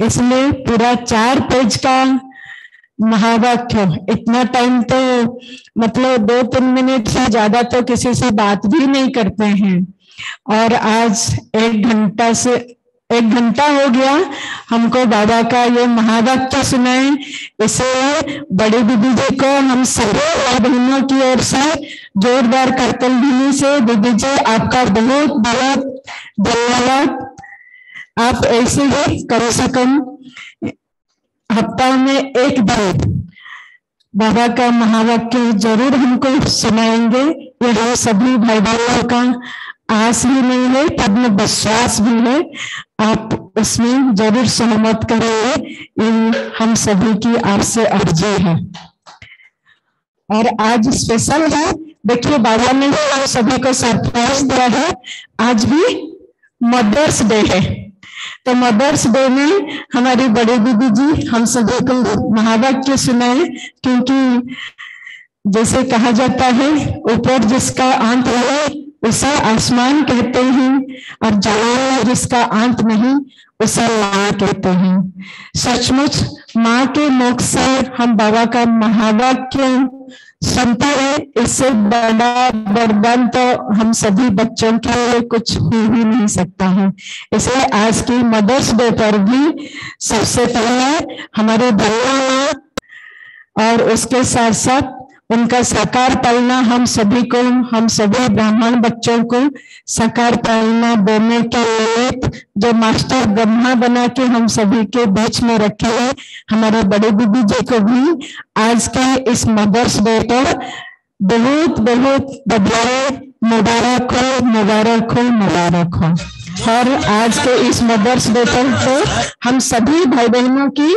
इसमें पूरा 4 पेज का महावाक्य। इतना टाइम तो मतलब 2-3 मिनट से ज्यादा तो किसी से बात भी नहीं करते हैं, और आज 1 घंटा हो गया हमको बाबा का ये महावाक्य सुनाए। इसे बड़ी दीदी जी को हम सभी बहनों की ओर से जोरदार करतलध्वनि से दीदी जी आपका बहुत बहुत धन्यवाद। आप ऐसे ही कम से कम हफ्ता में 1 दिन बाबा का महावाक्य जरूर हमको सुनाएंगे। ये हम सभी भाई बहनों का आस भी नहीं है, पद्म विश्वास भी है। आप उसमें जरूर सहमत करेंगे, ये हम सभी की आपसे अर्जी है। और आज स्पेशल है, देखिए बाबा ने हम सभी को सरप्राइज दिया है। आज भी मदर्स डे है, तो मदर्स डे में हमारी बड़ी दीदी जी हम सभी को महावाक्य सुनाए। क्योंकि जैसे कहा जाता है, ऊपर जिसका अंत है उसे आसमान कहते हैं, और जमीन में जिसका अंत नहीं उसे माँ कहते हैं। सचमुच माँ के मुख से हम बाबा का महावाक्य सुनते हैं, इससे बड़ा वरदान तो हम सभी बच्चों के लिए कुछ हो ही नहीं सकता है। इसलिए आज की मदर्स डे पर भी सबसे पहले हमारे बहनों और उसके साथ साथ उनका साकार पालना हम सभी को, हम सभी ब्राह्मण बच्चों को साकार पालना देने के लिए जो मास्टर ब्रह्मा बना के हम सभी के बीच में रखे हैं, हमारे बड़े दीदी जी को भी आज के इस मदर्स डे पर बहुत बहुत बधाई, मुबारक हो, मुबारक हो, मुबारक हो। और आज के इस मदर्स डे पर तो हम सभी भाई बहनों की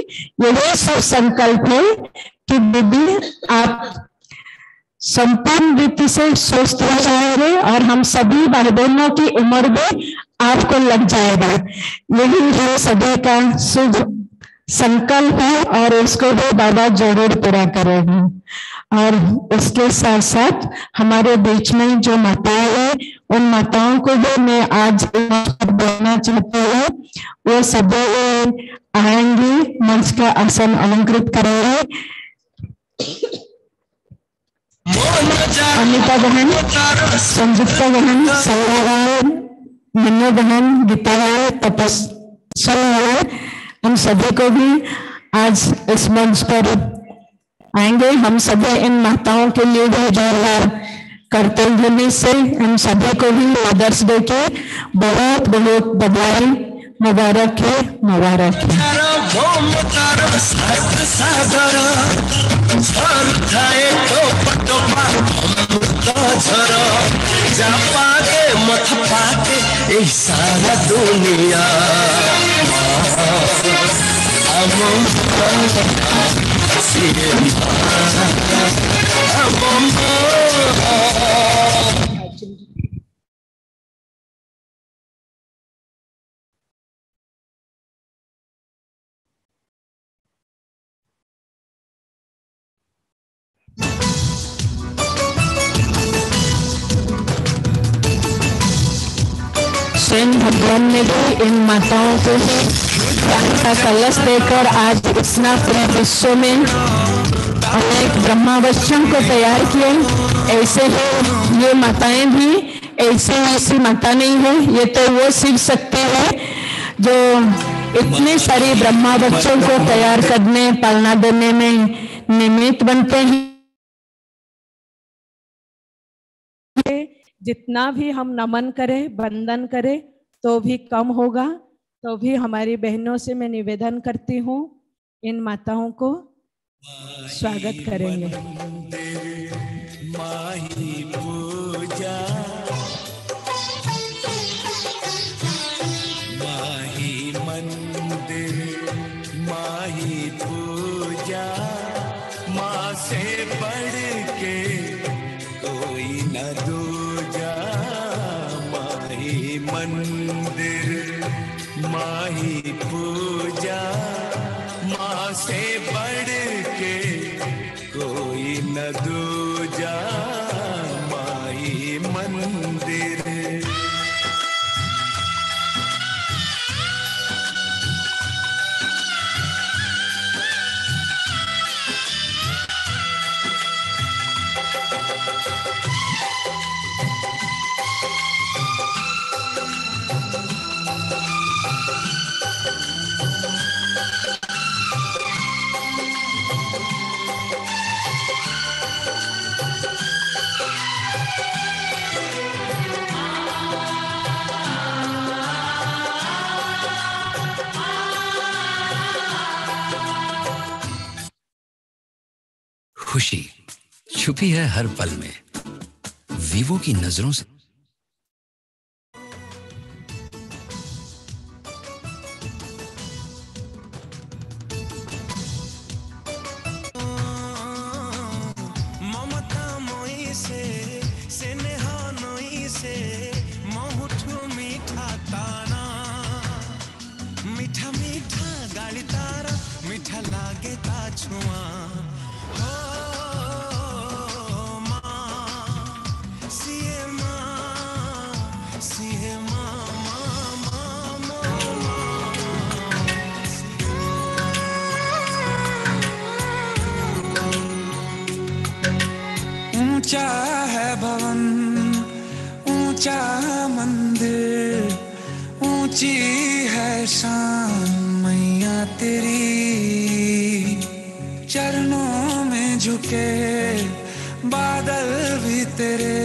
यही सब संकल्प है कि दीदी आप संपूर्ण रीति से स्वस्थ हो जाएंगे और हम सभी भाई बहनों की उम्र भी आपको लग जाएगा। यही हम सभी का शुभ संकल्प है, और उसको भी बाबा जरूर पूरा करेंगे। और उसके साथ साथ हमारे बीच में जो माताएं हैं, उन माताओं को भी मैं आज बोलना चाहती हूँ। वो सभी आएंगी, मंच का आसन अलंकृत करेंगे। अनिता बहन, संयुक्ता बहन, संध्या बहन, मन्नू बहन, गीता बहन, तपस्या बहन, हम सभी को भी आज इस मंच पर आएंगे। हम सभी इन माताओं के लिए भी जोरदार कर्तव्य से हम सभी को भी मदर्स डे के बहुत बहुत बधाई, मुबारक है, मुबारक है। सारा दुनिया स्वयं भगवान ने भी इन माताओं को ज्ञान का कलश देकर आज इतना पूरे विश्व में अनेक ब्रह्मावश्यों को तैयार किए। ऐसे ही ये माताएं भी ऐसी माता नहीं है, ये तो वो शिव शक्ति है जो इतने सारी ब्रह्मावश्यों को तैयार करने, पालना देने में निमित्त बनते हैं। जितना भी हम नमन करें, वंदन करें तो भी कम होगा। तो भी हमारी बहनों से मैं निवेदन करती हूँ, इन माताओं को स्वागत करेंगे। माही पूजा, माही मंदिर, माही पूजा, माँ से बढ़ के कोई न दूजा। माही मंदिर, माही पूजा, माँ से बढ़ के कोई न दूजा। माही मंदिर, खुशी छुपी है हर पल में, वीवो की नजरों से। ममता मोई से स्नेहा नोई से महुठु मीठा ताना, मीठा मीठा गाली तारा मीठा लागे ता छुआ। ऊंचा है भवन ऊंचा मंदिर, ऊंची है शान मैया तेरी। चरणों में झुके बादल भी तेरे,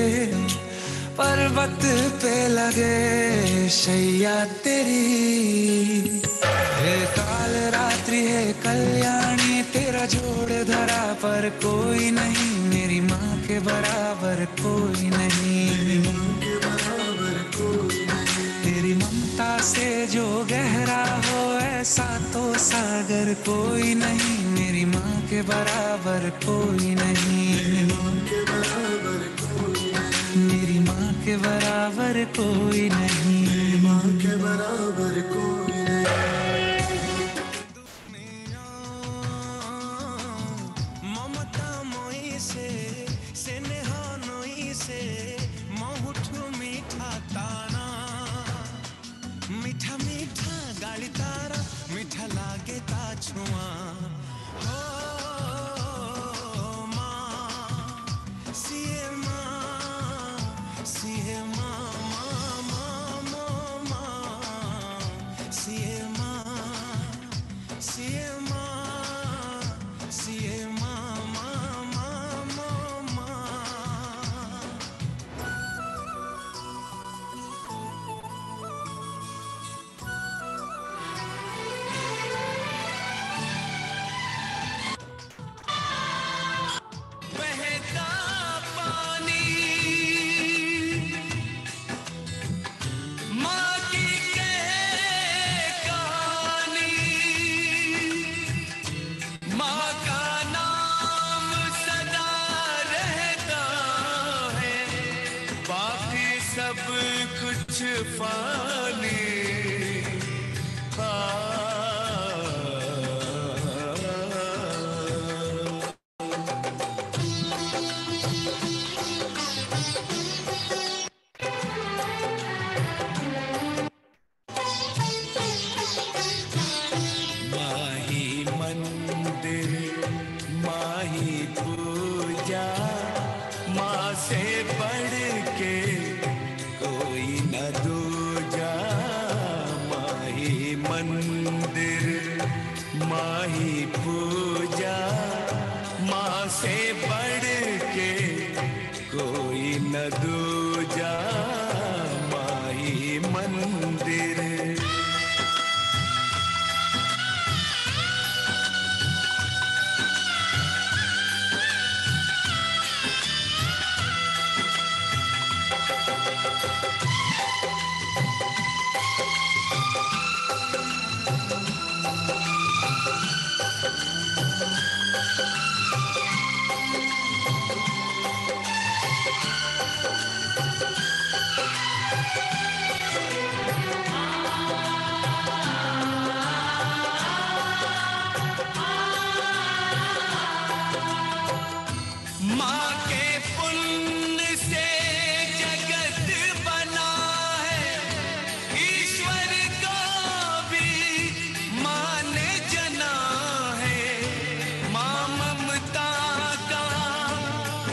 पर्वत पे लगे शैया तेरी। हे काल रात्रि है कल्याणी, तेरा जोड़ धरा पर कोई नहीं, मेरी माँ के बराबर कोई नहीं। तेरी ममता से जो गहरा हो ऐसा तो सागर कोई नहीं, मेरी माँ के बराबर कोई नहीं। मेरी माँ के बराबर कोई नहीं, माँ के बराबर कोई नहीं। ममता मोई से स्नेहा नोई से महुठु मीठा ताना, मीठा मीठा गाली तारा मीठा लागे ता छुआ।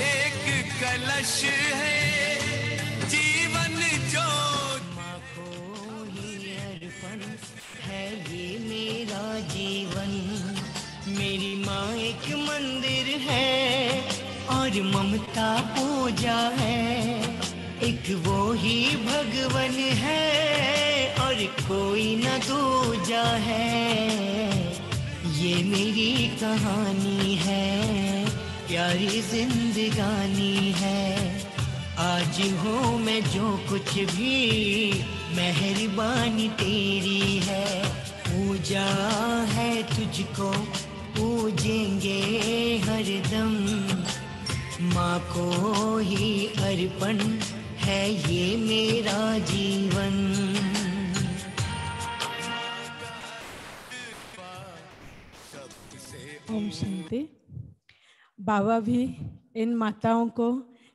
एक कलश है जीवन ज्योत। माँ को ही अर्पण है ये मेरा जीवन। मेरी माँ एक मंदिर है और ममता पूजा है। एक वो ही भगवन है और कोई न दूजा है। ये मेरी कहानी है, प्यारी जिंदगानी है। आज हूँ मैं जो कुछ भी मेहरबानी तेरी है। पूजा है तुझको पूजेंगे हरदम। माँ को ही अर्पण है ये मेरा जीवन। ओम शांति। बाबा भी इन माताओं को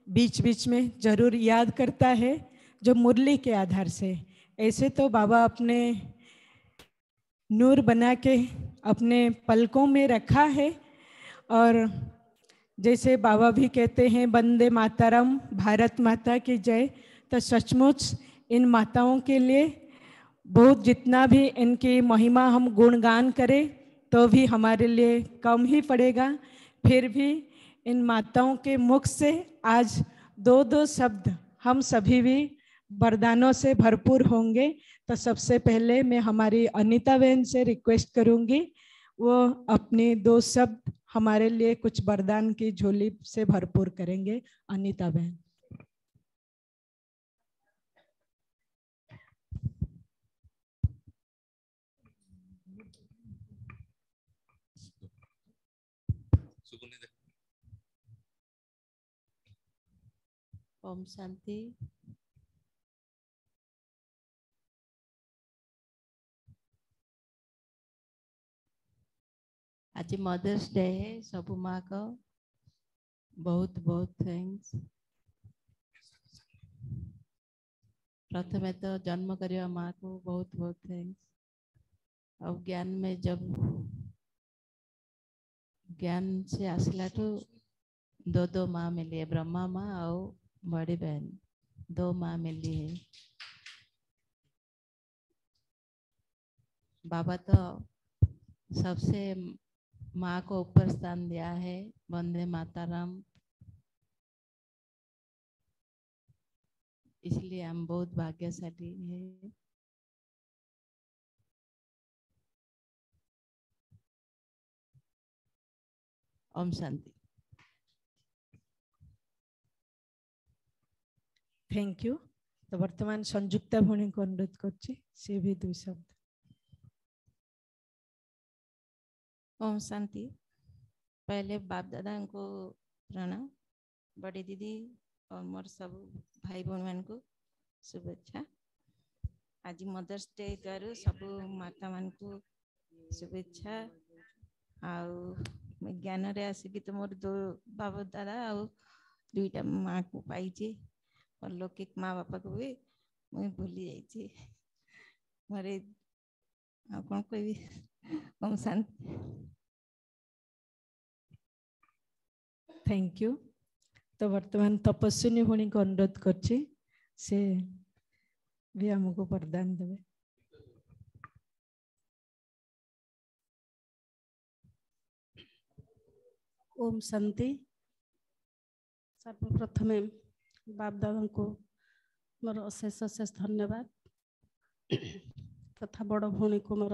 बीच बीच में जरूर याद करता है, जो मुरली के आधार से। ऐसे तो बाबा अपने नूर बना के अपने पलकों में रखा है, और जैसे बाबा भी कहते हैं वंदे मातरम, भारत माता की जय। तो सचमुच इन माताओं के लिए बहुत, जितना भी इनकी महिमा हम गुणगान करें तो भी हमारे लिए कम ही पड़ेगा। फिर भी इन माताओं के मुख से आज दो दो शब्द हम सभी भी वरदानों से भरपूर होंगे। तो सबसे पहले मैं हमारी अनीता बहन से रिक्वेस्ट करूंगी, वो अपने दो शब्द हमारे लिए कुछ वरदान की झोली से भरपूर करेंगे। अनीता बहन। ओम शांति। आज मदर्स डे है। सब माँ को बहुत बहुत थैंक्स। प्रथमे तो जन्म करवा माँ को बहुत बहुत थैंक्स। और ज्ञान में जब ज्ञान से आसला तो दो माँ मिली है, ब्रह्मा माँ और बड़ी बहन, दो माँ मिली है। बाबा तो सबसे माँ को ऊपर स्थान दिया है। वंदे मातरम। इसलिए हम बहुत भाग्यशाली हैं। ओम शांति। Thank you. तो वर्तमान संयुक्ता भौणी को अनुरोध करछि, से भी दो शब्द। ओम शांति। पहले बाप दादा को प्रणाम, बड़ी दीदी और मोर सब भाई बहन मान को शुभेच्छा। आज मदर्स डे करू सब माता मान को शुभेच्छा। आउ ज्ञान रे आसिकी तो मोर दो बाबा दादा और दुईटा माँ को पाई और लौकिक माँ बापा को भी मुझे भूली जाइए। मोरे कौन कोई ओम शांति। Thank you. तो वर्तमान तपस्विनी भौणी को अनुरोध करछि, से भी हमको वरदान देवे। ओम शांति। सर्वप्रथमे बाप दादा को मोर अशेष अशेष धन्यवाद, तथा बड़ भौणी को मोर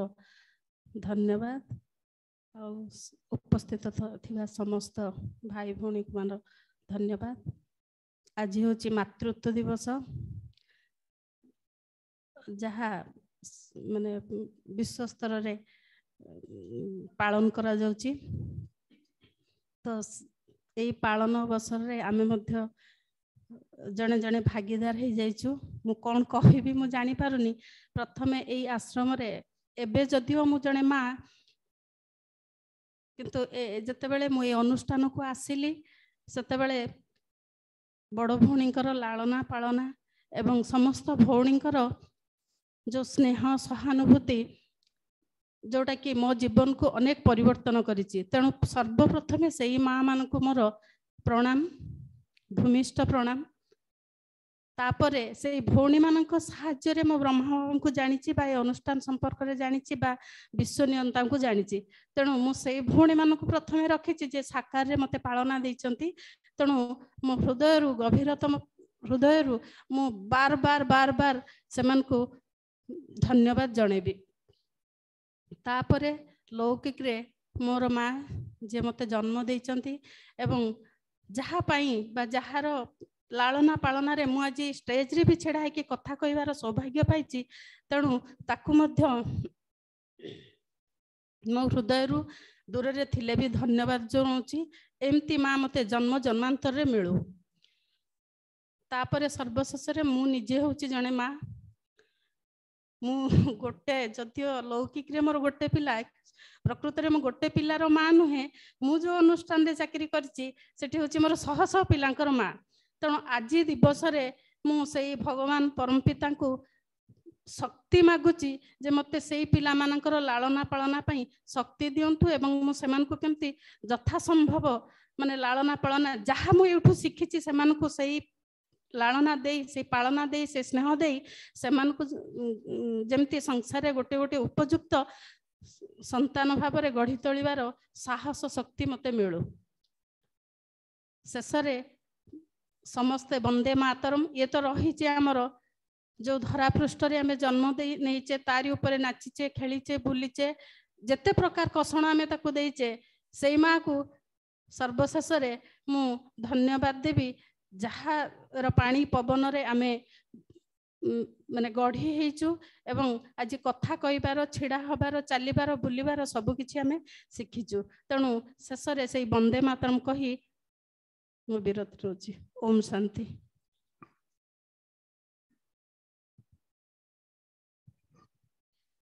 धन्यवाद। और उपस्थित थिबा समस्त भाई भौणी को मोर धन्यवाद। आज होची मातृत्व दिवस, जहाँ माने विश्व स्तर रे पालन करा जाउची। तो यही पालन अवसर रे आमे मध्य जने जने भागीदार हो जाइछु। मु कौन कहबी मु जानी पारुनी। प्रथमे यही आश्रम रे एबे जदिओ मु जने माँ, किंतु जेतेबेले मु ए अनुष्ठान को आसिली सेतेबेले बड़ भौणीकर लालना पालना एवं समस्त भौणीकर जो स्नेह सहानुभूति जोटा कि मो जीवन को अनेक परिवर्तन करिछि। तेणु सर्वप्रथमे से माँ मान को मोर प्रणाम, भूमिष्ठ प्रणाम। तापरे से भौणी मानक साहाय्य मो ब्रह्मा को जानी अनुष्ठान संपर्क में जानी विश्व नियंता को जानी तेणु मुझे भौणी मान प्रथम रखी जे साकार मत पालना देती तेणु मो हृदय गभीरतम हृदय मु बार बार बार बार से धन्यवाद जनइबी। तापरे लौकिक रे मोर माँ जे मते जन्म देइचंती एवं जहाँ पाई बा जहाँ लालना पालना रे मु आज स्टेज रे भी छेड़ा है कि कथा कहबार सौभाग्य पाइची तेणु ताकू मध्य मो हृदय दूर रे थिले भी धन्यवाद जनाऊँची। एमती माँ मते जन्म जन्मांतर रे मिलू। तापरे सर्वशेष रे मु निजे होची जने माँ मु गोटे जदियो लौकिक रे मोर गोटे पिला प्रकृत रे मो गोटे पिलार माँ नुहे मु जो अनुष्ठान रे चाकरी करची सेठी होची मोर शह शह पिलांकर माँ। तेणु आज दिवस रे मु सेई भगवान परमपिता को शक्ति मागुची जे मते सेई पिला मानकर लालना पालना पई शक्ति दियंतु एवं मु सेमान को केमती यथा संभव माने लालना पालना जहाँ मु एठू शिखिची सेमान को सेई लालना दे से पालना दे से स्नेह दे सेमान को जेमती संसार रे गोटे गोटे उपयुक्त संतान भाव रे गढ़ी तोलिबार साहस शक्ति मते मिलू। शेष रे समस्ते वंदे मातरम ये तो रही आमर जो धरा पृष्ठ रे आमे जन्म दे नहींचे तारी ऊपर नाचीचे खेलीचे बुलीचे जेते प्रकार कषण आमे ताकू देइचे से माँ को सर्वशेष रे मु धन्यवाद देवी जहाँ पानी पवन रे आमे माने गढ़ी हेचु एवं आज कथा कहबार छिड़ा हबार चलिबार बुलिबार सब किछि आमे शिखिचु। तेणु शेष रे से वंदे मातरम कही मु विरत रोची। ओम शांति।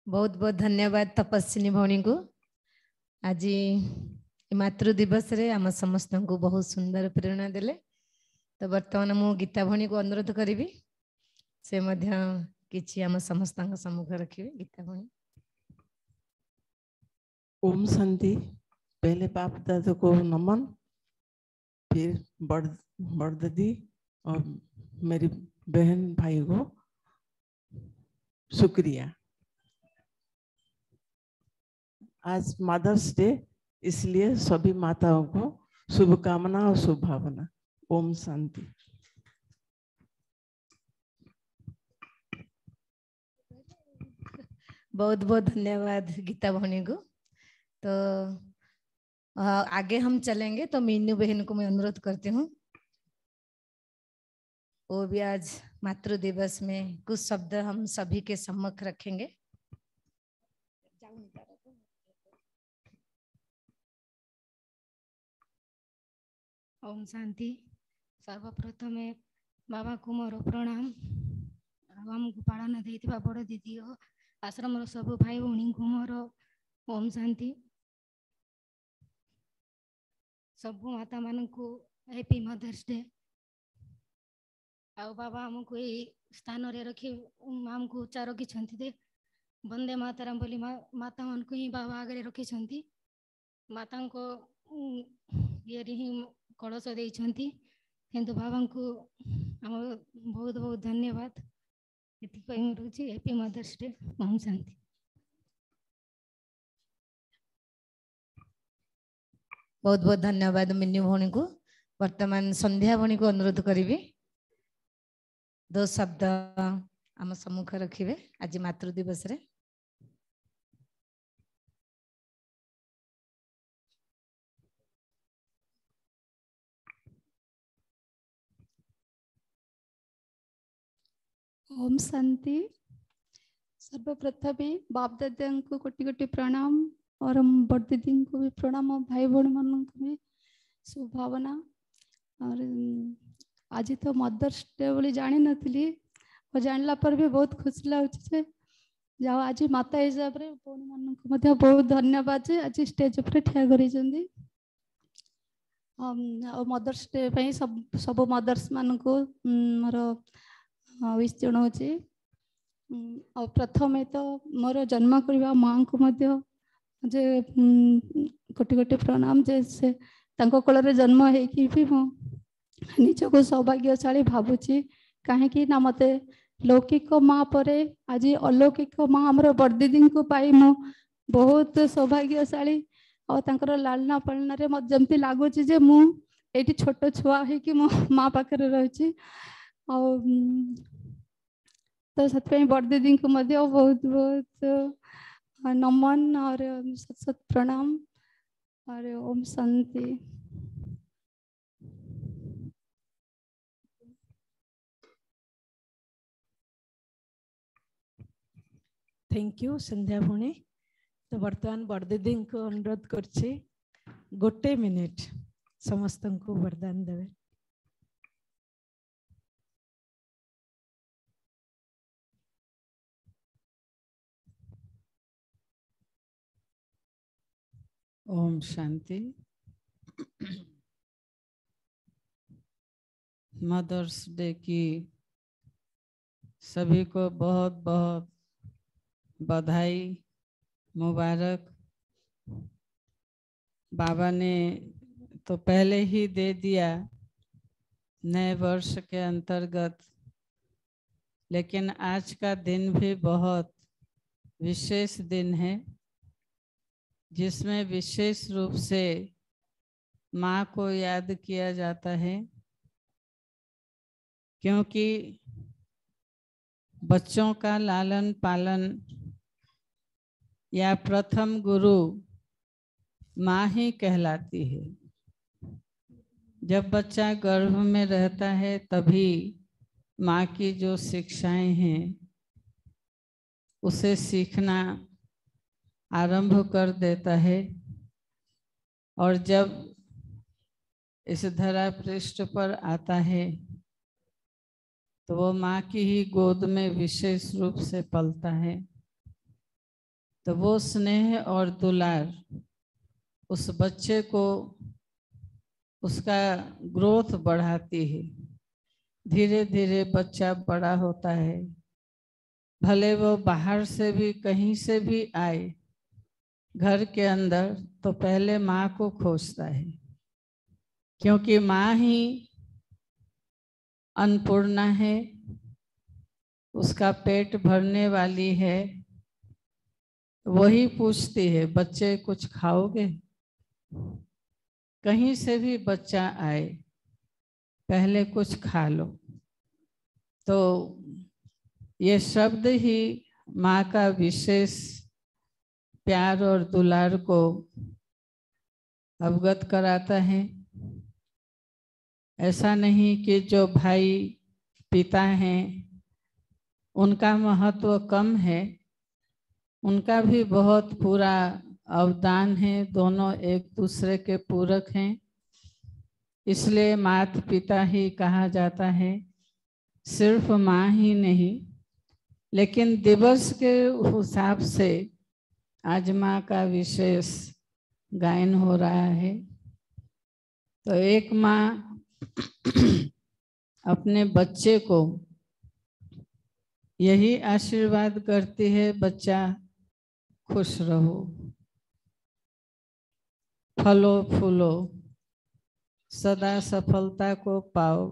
बहुत बहुत धन्यवाद तपस्विनी भौणी को। आज मातृ दिवस रे आम समस्त को बहुत सुंदर प्रेरणा देले। तो वर्तमान मु गीता भौणी को अनुरोध करी से मध्य किछि आम समस्त सम्मुख रखिए। गीता भौणी। ओम शांति। पहले बाप दादा को नमन, फिर बड़ दादी और मेरी बहन भाई को शुक्रिया। आज मदर्स डे इसलिए सभी माताओं को शुभकामना और शुभभावना। ओम शांति। बहुत बहुत धन्यवाद गीता भौणी को। तो आगे हम चलेंगे तो मीनू बहन को मैं अनुरोध करती हूँ वो भी आज मातृ दिवस में कुछ शब्द हम सभी के सम्मुख रखेंगे। ओम शांति। सर्वप्रथम बाबा को मोर प्रणाम। आमको पालन देइथिबा बड़ दीदी और आश्रम सब भाई भौणी को मोर ओम शांति। सब माता मान को हैप्पी मदर्स डे। आ बाबा हमको यही स्थान रे रखी आमको उच्चा रखी दे वंदे मातरम बोली माता मान को ही बाबा आगे रखी माता को ये ही कलश देइछंती किंतु बाबा को आम बहुत बहुत धन्यवाद। ये रुचि happy mother's day. Om Shanti. बहुत बहुत धन्यवाद मिन्नू भौणी को। वर्तमान संध्या भौणी को अनुरोध करी दो शब्द आम सम्मुख रखिए आज मातृ दिवस रे। ओम शांति। सर्वप्रथम बाप दादा को कोटि कोटि प्रणाम और बड़ दीदी को भी प्रणाम और भाई भौणी मान को भी शुभभावना। और आज तो मदर्स डे बोली जानी नथली और जानला पर भी बहुत खुशी लगुचे जाओ आज माता हिसाब रे भौणी मान को मध्य बहुत धन्यवाद जे आज स्टेज पर ठिया करी जंदी। मदर्स डे पे सब मदर्स मान को मोर विश जनाऊँगी। और प्रथम तो मोर जन्म करवा माँ को मध्य जे कोटि कोटि प्रणाम जे से तांको कोल रे जन्म है कि भी मो ନିଜକୁ ସୌଭାଗ୍ୟଶାଳୀ ଭାବୁଛି, କାହିଁକି ନା ମୋତେ ଲୌକିକ ମା ପରେ ଆଜି ଅଲୌକିକ ମା ଆମର ବଡ଼ଦିଦିଙ୍କୁ ପାଇ ମୁଁ ବହୁତ ସୌଭାଗ୍ୟଶାଳୀ। ଆଉ ତାଙ୍କର ଲାଲନା ପାଳନାରେ ମୋତେ ଯେମିତି ଲାଗୁଛି ଯେ ମୁଁ ଏଇଠି ଛୋଟ ଛୁଆ ହେଇକି ମୋ ମା ପାଖରେ ରହିଛି। ଆଉ ତ ସେଥିପାଇଁ ବଡ଼ଦିଦିଙ୍କୁ ମଧ୍ୟ ବହୁତ ବହୁତ नमन और सत सत प्रणाम और ओम शांति। थैंक यू संध्या भूणी। तो वर्तमान बड़दीदी को अनुरोध करछि गोटे मिनिट समस्त को वरदान देवे। ओम शांति। मदर्स डे की सभी को बहुत बहुत बधाई मुबारक। बाबा ने तो पहले ही दे दिया नए वर्ष के अंतर्गत, लेकिन आज का दिन भी बहुत विशेष दिन है, जिसमें विशेष रूप से माँ को याद किया जाता है, क्योंकि बच्चों का लालन पालन या प्रथम गुरु माँ ही कहलाती है। जब बच्चा गर्भ में रहता है तभी माँ की जो शिक्षाएं हैं उसे सीखना आरंभ कर देता है, और जब इस धरा पृष्ठ पर आता है तो वो माँ की ही गोद में विशेष रूप से पलता है। तो वो स्नेह और दुलार उस बच्चे को उसका ग्रोथ बढ़ाती है। धीरे धीरे बच्चा बड़ा होता है, भले वो बाहर से भी कहीं से भी आए घर के अंदर तो पहले माँ को खोजता है, क्योंकि माँ ही अन्नपूर्णा है, उसका पेट भरने वाली है। वही पूछती है बच्चे कुछ खाओगे? कहीं से भी बच्चा आए पहले कुछ खा लो। तो ये शब्द ही माँ का विशेष प्यार और दुलार को अवगत कराता है। ऐसा नहीं कि जो भाई पिता हैं उनका महत्व कम है, उनका भी बहुत पूरा अवदान है, दोनों एक दूसरे के पूरक हैं। इसलिए माता पिता ही कहा जाता है, सिर्फ माँ ही नहीं। लेकिन दिवस के हिसाब से आज माँ का विशेष गायन हो रहा है। तो एक माँ अपने बच्चे को यही आशीर्वाद करती है, बच्चा खुश रहो, फलो फूलो, सदा सफलता को पाओ,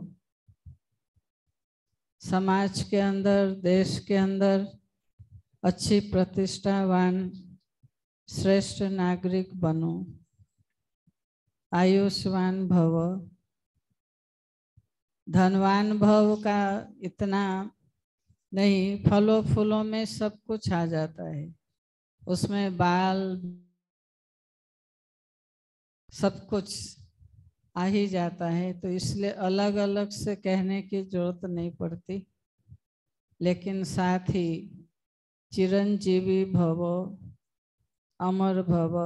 समाज के अंदर देश के अंदर अच्छी प्रतिष्ठावान श्रेष्ठ नागरिक बनो, आयुष्मान भव। धनवान भव का इतना नहीं, फलों फूलों में सब कुछ आ जाता है, उसमें बाल सब कुछ आ ही जाता है। तो इसलिए अलग अलग से कहने की जरूरत नहीं पड़ती, लेकिन साथ ही चिरंजीवी भव, अमर भव,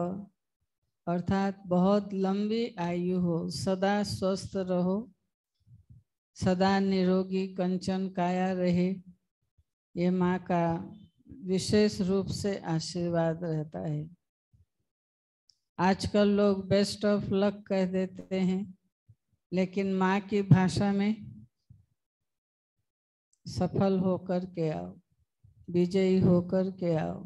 अर्थात बहुत लंबी आयु हो, सदा स्वस्थ रहो, सदा निरोगी कंचन काया रहे, ये माँ का विशेष रूप से आशीर्वाद रहता है। आजकल लोग बेस्ट ऑफ लक कह देते हैं, लेकिन माँ की भाषा में सफल होकर के आओ, विजयी होकर के आओ।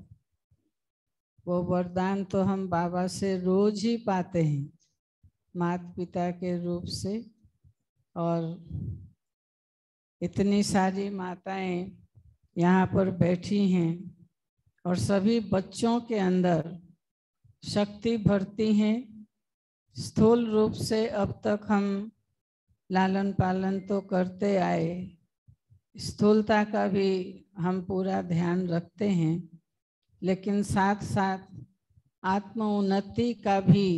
वो वरदान तो हम बाबा से रोज ही पाते हैं, माता पिता के रूप से। और इतनी सारी माताएं यहाँ पर बैठी हैं और सभी बच्चों के अंदर शक्ति भरती हैं। स्थूल रूप से अब तक हम लालन पालन तो करते आए, स्थूलता का भी हम पूरा ध्यान रखते हैं, लेकिन साथ साथ आत्म उन्नति का भी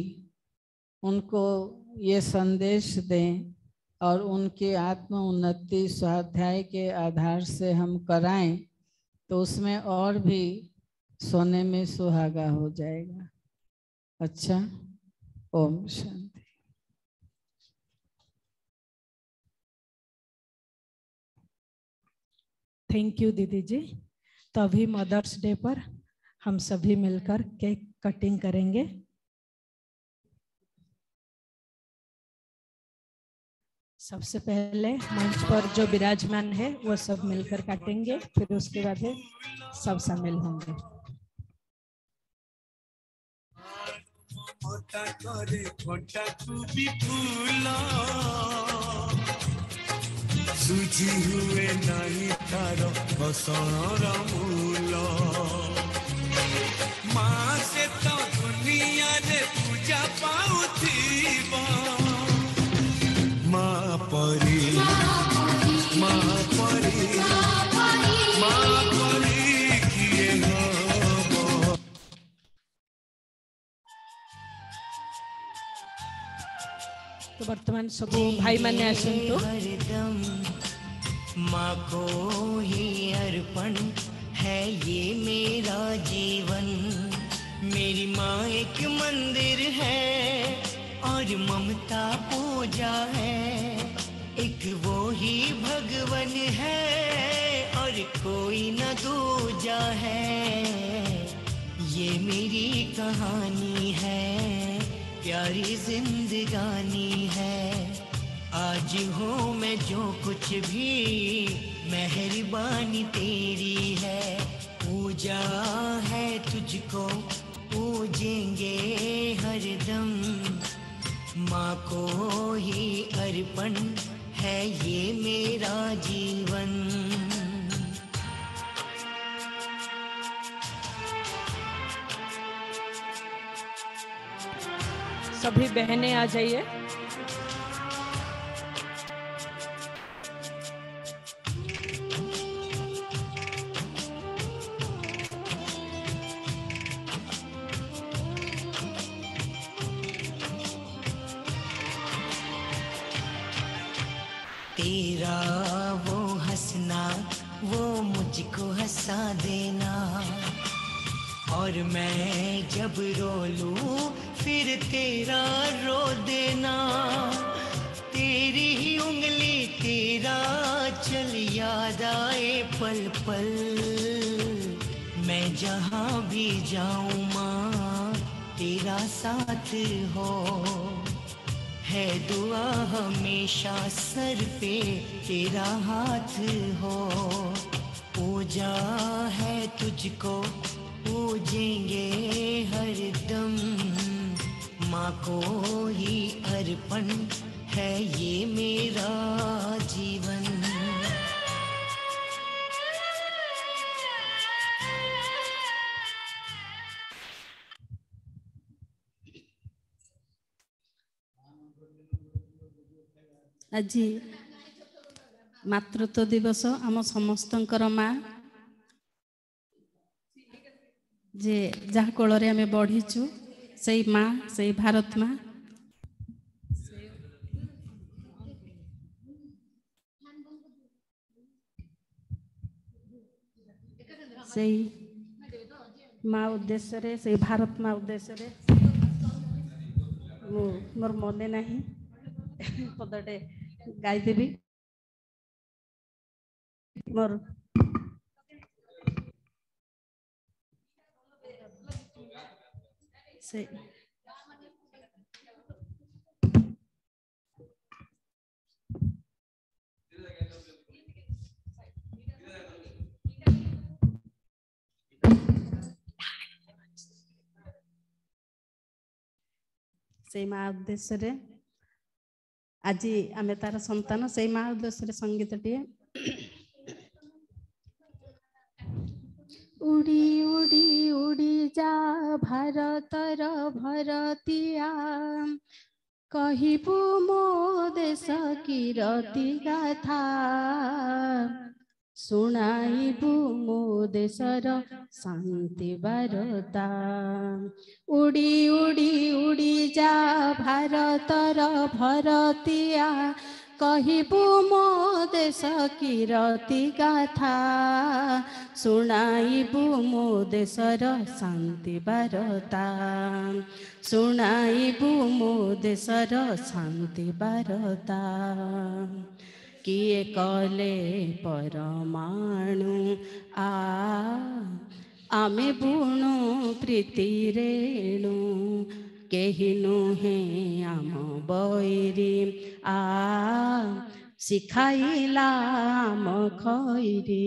उनको ये संदेश दें और उनकी आत्म उन्नति स्वाध्याय के आधार से हम कराएं तो उसमें और भी सोने में सुहागा हो जाएगा। अच्छा, ओम शांति। थैंक यू दीदी जी। तो अभी मदर्स डे पर हम सभी मिलकर केक कटिंग करेंगे। सबसे पहले मंच पर जो विराजमान है वो सब मिलकर काटेंगे, फिर उसके बाद सब शामिल होंगे। सुझी हुए नहीं तार बसर मूल माँ से तो दुनिया रे पूजा पाउथिब माँ परी माँ परी माँ परी किए हब। तो वर्तमान सब भाई माने आसंतु। माँ को ही अर्पण है ये मेरा जीवन। मेरी माँ एक मंदिर है और ममता पूजा है। एक वो ही भगवन है और कोई न दूजा है। ये मेरी कहानी है, प्यारी जिंदगानी है। आज हूँ मैं जो कुछ भी मेहरबानी तेरी है। पूजा है तुझको पूजेंगे हरदम। माँ को ही अर्पण है ये मेरा जीवन। सभी बहनें आ जाइए। तेरा वो हंसना वो मुझको हंसा देना। और मैं जब रो लूं फिर तेरा रो देना। तेरी ही उंगली तेरा चल याद आए पल पल। मैं जहाँ भी जाऊँ माँ तेरा साथ हो। है दुआ हमेशा सर पे तेरा हाथ हो। पूजा है तुझको पूजेंगे हरदम। माँ को ही अर्पण है ये मेरा जीवन। आज मातृत्व दिवस आम समस्तंकर माँ जे जहाँ कोଳରେ आमे बढ़ीचु से माँ से भारत माँ से माँ उद्देश्य से भारत माँ उद्देश्य मोर मने नहीं पदटे गाईदेवी मोर से से माँ उद्देश्य आज आमे तार संतान से माँ उद्देश्य संगीतटिए उड़ी उड़ी उड़ी जा भारतर भरतिया कहिबु मो देश कीरति गाथा सुनाइबु मो देशर शांति बारता उड़ी उड़ी उड़ी जा भारतर भरतिया कहिबु मो देश कीरति गाथा सुनाइबु मो देशर शांति बारता सुनाइबु मो देशर शांति बारता किए कले परमाणु आमे बुणु प्रीति रेणु केहि नुहे आम बैरी शिखाइला आम खैरी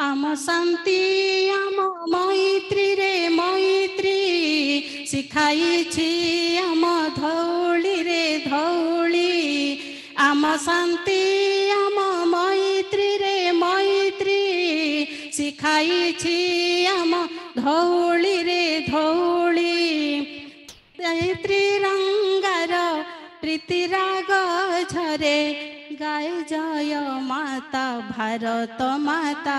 आम शांति आम मैत्री रे मैत्री शिखाइछि आम धौली रे धौली आम शांति आम मैत्री रे मैत्री शिखाइछि आम धौली रे धौली त्रिरंगार प्रीति राग झरे गाय जय माता भारत माता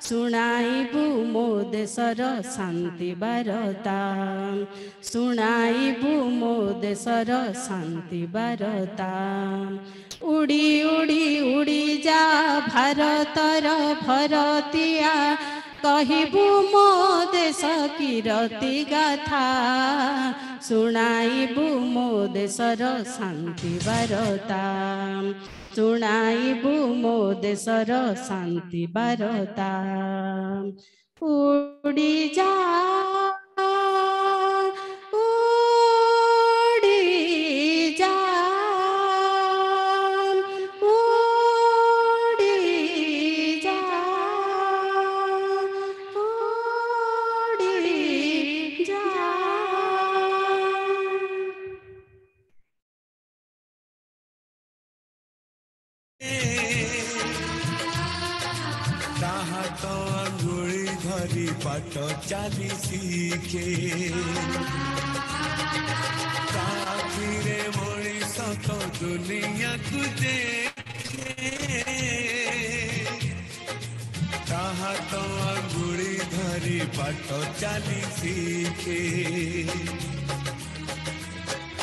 सुनाइबु मो देशर शांति बारता सुनाइबु मो देशर शांति बारता उड़ी उड़ी उड़ी जा भारतर भरतिया कहिबु मो देश कीरति गाथा सुनाइबु मो देशर शांति बारता सुनाइबु मो देशर शांति बारता उड़ी जा बाट चाली सीखे मनीष तो दुनिया को देखे ताहा तो अंगुड़ी धरी बाट चाली सीखे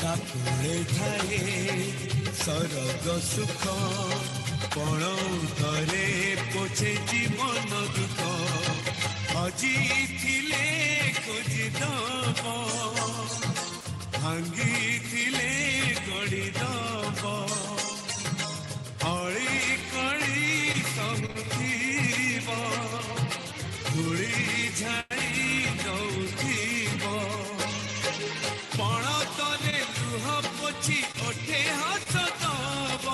काकुले ठाए सरग सुख पण करे पोछे जीवन दुख हजी थिले खोजी दब भांगी थिले गड़ी दब हड़ी कड़ी सबुथिब धूली झाड़ी दौथिब पण तले लुह पोछि ओठे हाथ दब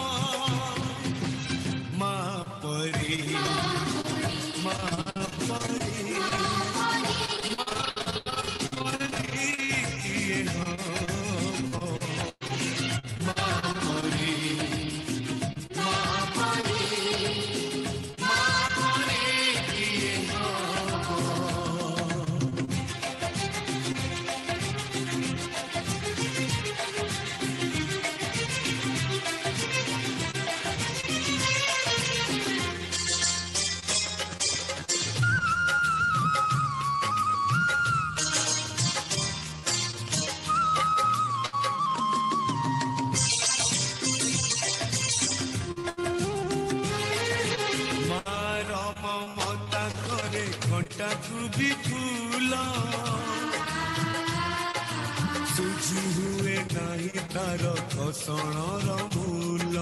माँ परी माँ भी फूल सुझी हुए नहीं तार घसण मूल